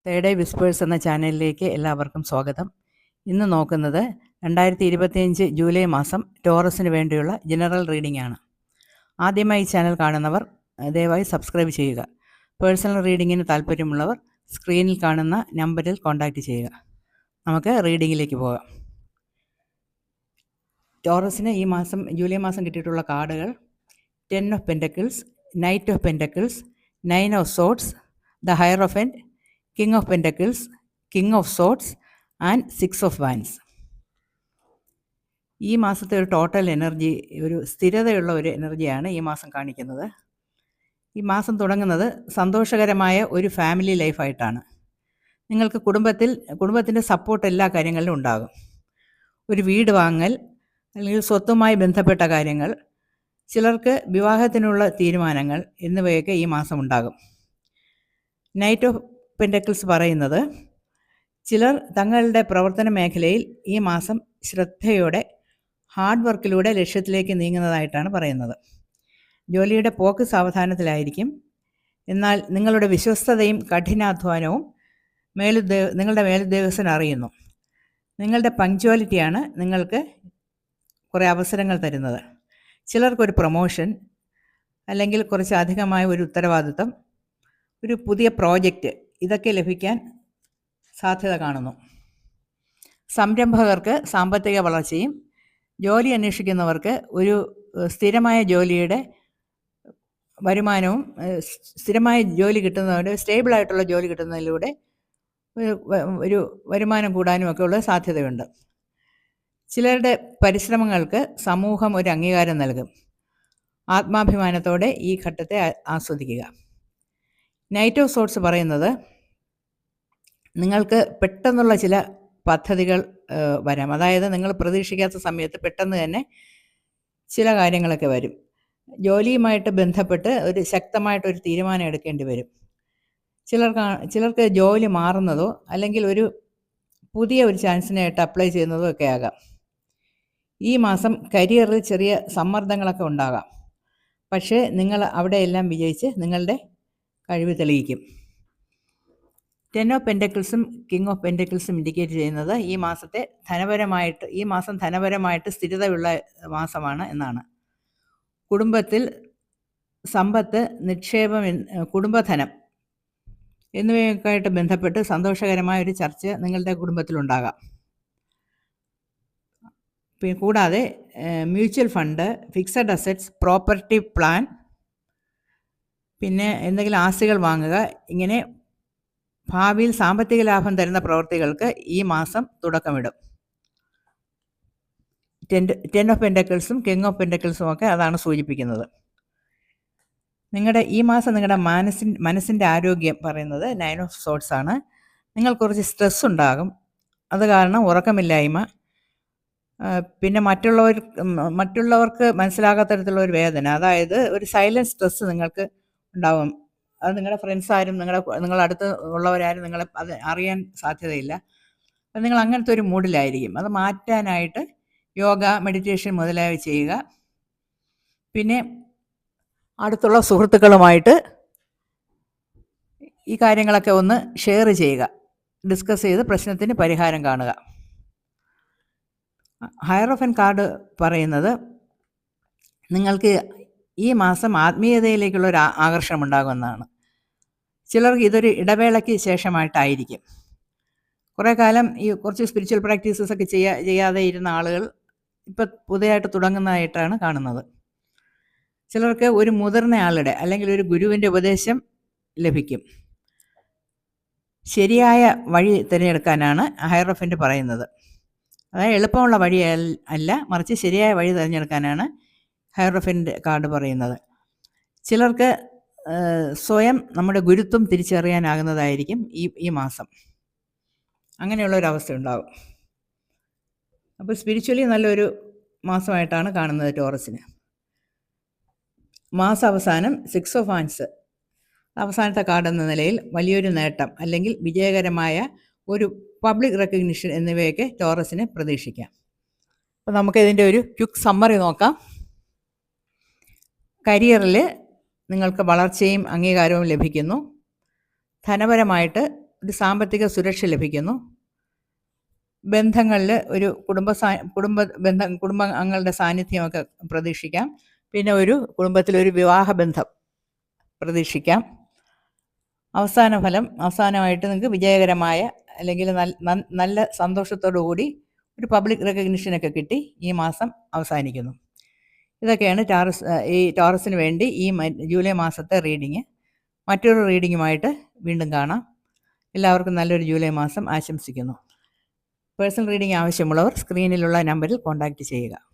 Third eye whispers എന്ന ചാനലിലേക്ക് എല്ലാവർക്കും സ്വാഗതം. ഇന്ന് നോക്കുന്നത് 2025 ജൂലൈ മാസം ടോറസിന് വേണ്ടിയുള്ള ജനറൽ റീഡിംഗ് ആണ്. ആദ്യമായി ഈ ചാനൽ കാണുന്നവർ ദയവായി സബ്സ്ക്രൈബ് ചെയ്യുക. പേഴ്സണൽ റീഡിങ്ങിന് താല്പര്യമുള്ളവർ സ്ക്രീനിൽ കാണുന്ന നമ്പറിൽ കോൺടാക്റ്റ് ചെയ്യുക. നമുക്ക് റീഡിങ്ങിലേക്ക് പോകാം. ടോറസിന് ഈ മാസം ജൂലൈ മാസം കിട്ടിയിട്ടുള്ള കാർഡുകൾ 10 of pentacles, knight of pentacles, 9 of swords, the hierophant, king of pentacles, king of swords and 6 of wands. ഈ മാസത്തെ ഒരു ടോട്ടൽ എനർജി, ഒരു സ്ഥിരതയുള്ള ഒരു എനർജിയാണ് ഈ മാസം കാണിക്കുന്നത്. ഈ മാസം തുടങ്ങുന്നത് സന്തോഷകരമായ ഒരു ഫാമിലി ലൈഫായിട്ടാണ്. നിങ്ങൾക്ക് കുടുംബത്തിൻ്റെ സപ്പോർട്ട് എല്ലാ കാര്യങ്ങളിലും ഉണ്ടാകും. ഒരു വീട് വാങ്ങൽ അല്ലെങ്കിൽ സ്വത്തുമായി ബന്ധപ്പെട്ട കാര്യങ്ങൾ, ചിലർക്ക് വിവാഹത്തിനുള്ള തീരുമാനങ്ങൾ എന്നിവയൊക്കെ ഈ മാസം ഉണ്ടാകും. നൈറ്റ് ഓഫ് പെൻറ്റക്കിൾസ് പറയുന്നത് ചിലർ തങ്ങളുടെ പ്രവർത്തന മേഖലയിൽ ഈ മാസം ശ്രദ്ധയോടെ ഹാർഡ് വർക്കിലൂടെ ലക്ഷ്യത്തിലേക്ക് നീങ്ങുന്നതായിട്ടാണ് പറയുന്നത്. ജോലിയുടെ പോക്ക് സാവധാനത്തിലായിരിക്കും. എന്നാൽ നിങ്ങളുടെ വിശ്വസ്തതയും കഠിനാധ്വാനവും നിങ്ങളുടെ മേലുദ്യോഗസ്ഥൻ അറിയുന്നു. നിങ്ങളുടെ പങ്ക്ച്വാലിറ്റിയാണ് നിങ്ങൾക്ക് കുറേ അവസരങ്ങൾ തരുന്നത്. ചിലർക്കൊരു പ്രൊമോഷൻ അല്ലെങ്കിൽ കുറച്ച് അധികമായ ഒരു ഉത്തരവാദിത്വം, ഒരു പുതിയ പ്രോജക്റ്റ്, ഇതൊക്കെ ലഭിക്കാൻ സാധ്യത കാണുന്നു. സംരംഭകർക്ക് സാമ്പത്തിക വളർച്ചയും, ജോലി അന്വേഷിക്കുന്നവർക്ക് ഒരു സ്ഥിരമായ ജോലിയുടെ വരുമാനവും, സ്ഥിരമായ ജോലി കിട്ടുന്നവരുടെ സ്റ്റേബിളായിട്ടുള്ള ജോലി കിട്ടുന്നതിലൂടെ ഒരു വരുമാനം കൂടാനും ഒക്കെ ഉള്ള സാധ്യതയുണ്ട്. ചിലരുടെ പരിശ്രമങ്ങൾക്ക് സമൂഹം ഒരു അംഗീകാരം നൽകും. ആത്മാഭിമാനത്തോടെ ഈ ഘട്ടത്തെ ആസ്വദിക്കുക. നൈറ്റ് ഓഫ് സോർട്സ് പറയുന്നത് നിങ്ങൾക്ക് പെട്ടെന്നുള്ള ചില പദ്ധതികൾ വരാം. അതായത് നിങ്ങൾ പ്രതീക്ഷിക്കാത്ത സമയത്ത് പെട്ടെന്ന് തന്നെ ചില കാര്യങ്ങളൊക്കെ വരും. ജോലിയുമായിട്ട് ബന്ധപ്പെട്ട് ഒരു ശക്തമായിട്ടൊരു തീരുമാനം എടുക്കേണ്ടി വരും. ചിലർക്ക് ജോലി മാറുന്നതോ അല്ലെങ്കിൽ ഒരു പുതിയ ഒരു ചാൻസിനായിട്ട് അപ്ലൈ ചെയ്യുന്നതോ ഒക്കെ ആകാം. ഈ മാസം കരിയറിൽ ചെറിയ സമ്മർദ്ദങ്ങളൊക്കെ ഉണ്ടാകാം. പക്ഷേ നിങ്ങൾ അവിടെയെല്ലാം വിജയിച്ച് നിങ്ങളുടെ കഴിവ് തെളിയിക്കും. 10 ഓഫ് പെൻറ്റക്കിൾസും കിങ് ഓഫ് പെൻറ്റക്കിൾസും ഇൻഡിക്കേറ്റ് ചെയ്യുന്നത് ഈ മാസം ധനപരമായിട്ട് സ്ഥിരതയുള്ള മാസമാണ് എന്നാണ്. കുടുംബത്തിൽ സമ്പത്ത്, നിക്ഷേപം, കുടുംബധനം എന്നിവയൊക്കെയായിട്ട് ബന്ധപ്പെട്ട് സന്തോഷകരമായ ഒരു ചർച്ച നിങ്ങളുടെ കുടുംബത്തിലുണ്ടാകാം. കൂടാതെ mutual fund, fixed assets, property plan, പിന്നെ എന്തെങ്കിലും ആസ്തികൾ വാങ്ങുക, ഇങ്ങനെ ഭാവിയിൽ സാമ്പത്തിക ലാഭം തരുന്ന പ്രവൃത്തികൾക്ക് ഈ മാസം തുടക്കമിടും. 10 ഓഫ് പെൻറ്റക്കിൾസും കിങ് ഓഫ് പെൻറ്റക്കിൾസും ഒക്കെ അതാണ് സൂചിപ്പിക്കുന്നത്. ഈ മാസം നിങ്ങളുടെ മനസ്സിൻ്റെ ആരോഗ്യം പറയുന്നത് 9 ഓഫ് സോർഡ്സ് ആണ്. നിങ്ങൾ കുറച്ച് സ്ട്രെസ് ഉണ്ടാകും. അത് കാരണം ഉറക്കമില്ലായ്മ, പിന്നെ മറ്റുള്ളവർക്ക് മനസ്സിലാകാത്ത തരത്തിലുള്ള ഒരു വേദന, അതായത് ഒരു സൈലൻറ്റ് സ്ട്രെസ് നിങ്ങൾക്ക് ഉണ്ടാവും. അത് നിങ്ങളുടെ ഫ്രണ്ട്സ് ആരും നിങ്ങളടുത്ത് ഉള്ളവരാരും നിങ്ങളെ അത് അറിയാൻ സാധ്യതയില്ല. അപ്പം നിങ്ങൾ അങ്ങനത്തെ ഒരു മൂഡിലായിരിക്കും. അത് മാറ്റാനായിട്ട് യോഗ, മെഡിറ്റേഷൻ മുതലായവ ചെയ്യുക. പിന്നെ അടുത്തുള്ള സുഹൃത്തുക്കളുമായിട്ട് ഈ കാര്യങ്ങളൊക്കെ ഒന്ന് ഷെയർ ചെയ്യുക, ഡിസ്കസ് ചെയ്ത് പ്രശ്നത്തിന് പരിഹാരം കാണുക. ഹയറോഫന്റ് കാർഡ് പറയുന്നത് നിങ്ങൾക്ക് ഈ മാസം ആത്മീയതയിലേക്കുള്ള ഒരു ആകർഷണം ഉണ്ടാകുമെന്നാണ്. ചിലർക്ക് ഇതൊരു ഇടവേളയ്ക്ക് ശേഷമായിട്ടായിരിക്കും. കുറേ കാലം ഈ കുറച്ച് സ്പിരിച്വൽ പ്രാക്ടീസസ് ഒക്കെ ചെയ്യാതെ ഇരുന്ന ആളുകൾ ഇപ്പം പുതിയതായിട്ട് തുടങ്ങുന്നതായിട്ടാണ് കാണുന്നത്. ചിലർക്ക് ഒരു മുതിർന്ന ആളുടെ അല്ലെങ്കിൽ ഒരു ഗുരുവിൻ്റെ ഉപദേശം ലഭിക്കും. ശരിയായ വഴി തിരഞ്ഞെടുക്കാനാണ് ഹയറോഫന്റ് പറയുന്നത്. അതായത് എളുപ്പമുള്ള വഴി അല്ല, മറിച്ച് ശരിയായ വഴി തിരഞ്ഞെടുക്കാനാണ് ഹയറോഫന്റ് കാർഡ് പറയുന്നത്. ചിലർക്ക് സ്വയം നമ്മുടെ ഗുരുത്വം തിരിച്ചറിയാനാകുന്നതായിരിക്കും ഈ മാസം. അങ്ങനെയുള്ളൊരവസ്ഥ ഉണ്ടാകും. അപ്പോൾ സ്പിരിച്വലി നല്ലൊരു മാസമായിട്ടാണ് കാണുന്നത് ടോറസിന്. മാസാവസാനം 6 ഓഫ് വാൻസ് അവസാനത്തെ കാർഡ് എന്ന നിലയിൽ വലിയൊരു നേട്ടം അല്ലെങ്കിൽ വിജയകരമായ ഒരു പബ്ലിക് റെക്കഗ്നിഷൻ എന്നിവയൊക്കെ ടോറസിന് പ്രതീക്ഷിക്കാം. അപ്പോൾ നമുക്കിതിൻ്റെ ഒരു ക്വിക്ക് സമ്മറി നോക്കാം. കരിയറിൽ നിങ്ങൾക്ക് വളർച്ചയും അംഗീകാരവും ലഭിക്കുന്നു. ധനപരമായിട്ട് ഒരു സാമ്പത്തിക സുരക്ഷ ലഭിക്കുന്നു. ബന്ധങ്ങളിൽ ഒരു കുടുംബ അംഗങ്ങളുടെ സാന്നിധ്യമൊക്കെ പ്രതീക്ഷിക്കാം. പിന്നെ ഒരു കുടുംബത്തിലൊരു വിവാഹബന്ധം പ്രതീക്ഷിക്കാം. അവസാനമായിട്ട് നിങ്ങൾക്ക് വിജയകരമായ അല്ലെങ്കിൽ നല്ല സന്തോഷത്തോടു കൂടി ഒരു പബ്ലിക് റെക്കഗ്നിഷനൊക്കെ കിട്ടി ഈ മാസം അവസാനിക്കുന്നു. ഇതൊക്കെയാണ് ഈ ടോറസിന് വേണ്ടി ഈ ജൂലൈ മാസത്തെ റീഡിങ്. മറ്റൊരു റീഡിങ്ങുമായിട്ട് വീണ്ടും കാണാം. എല്ലാവർക്കും നല്ലൊരു ജൂലൈ മാസം ആശംസിക്കുന്നു. പേഴ്സണൽ റീഡിംഗ് ആവശ്യമുള്ളവർ സ്ക്രീനിലുള്ള നമ്പറിൽ കോൺടാക്റ്റ് ചെയ്യുക.